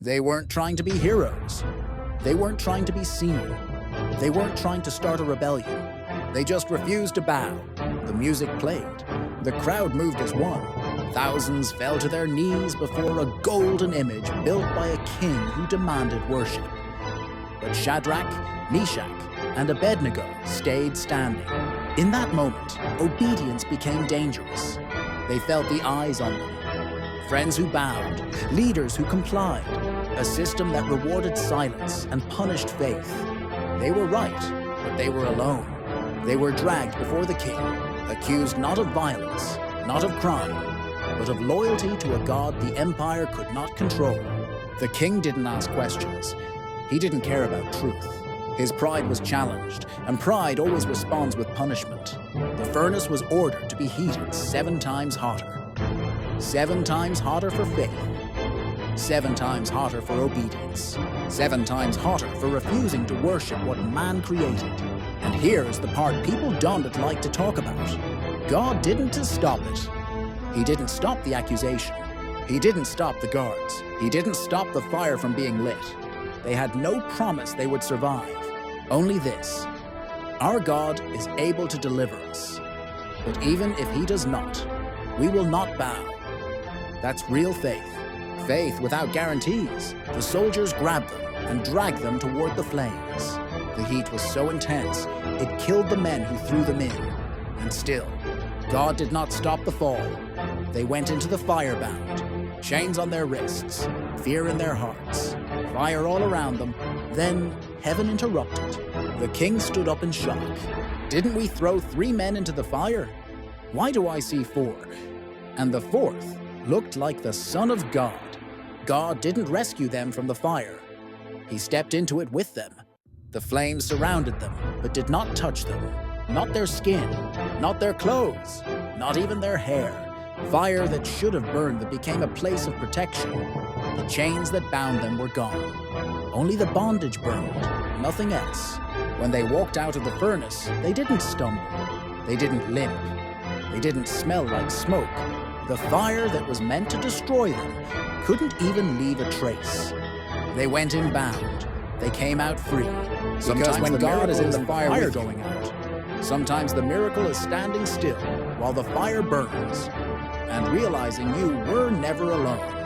They weren't trying to be heroes. They weren't trying to be seen. They weren't trying to start a rebellion. They just refused to bow. The music played. The crowd moved as one. Thousands fell to their knees before a golden image built by a king who demanded worship. But Shadrach, Meshach, and Abednego stayed standing. In that moment, obedience became dangerous. They felt the eyes on them. Friends who bowed, leaders who complied, a system that rewarded silence and punished faith. They were right, but they were alone. They were dragged before the king, accused not of violence, not of crime, but of loyalty to a god the empire could not control. The king didn't ask questions. He didn't care about truth. His pride was challenged, and pride always responds with punishment. The furnace was ordered to be heated 7 times hotter. 7 times hotter for faith. 7 times hotter for obedience. 7 times hotter for refusing to worship what man created. And here's the part people don't like to talk about. God didn't stop it. He didn't stop the accusation. He didn't stop the guards. He didn't stop the fire from being lit. They had no promise they would survive. Only this: our God is able to deliver us. But even if he does not, we will not bow. That's real faith. Faith without guarantees. The soldiers grabbed them and dragged them toward the flames. The heat was so intense, it killed the men who threw them in. And still, God did not stop the fall. They went into the fire bound, chains on their wrists, fear in their hearts, fire all around them. Then heaven interrupted. The king stood up in shock. Didn't we throw 3 men into the fire? Why do I see 4? And the 4th looked like the Son of God. God didn't rescue them from the fire. He stepped into it with them. The flames surrounded them, but did not touch them. Not their skin, not their clothes, not even their hair. Fire that should have burned them became a place of protection. The chains that bound them were gone. Only the bondage burned, nothing else. When they walked out of the furnace, they didn't stumble. They didn't limp. They didn't smell like smoke. The fire that was meant to destroy them couldn't even leave a trace. They went in bound. They came out free. Because when God is in the fire going out, sometimes the miracle is standing still while the fire burns and realizing you were never alone.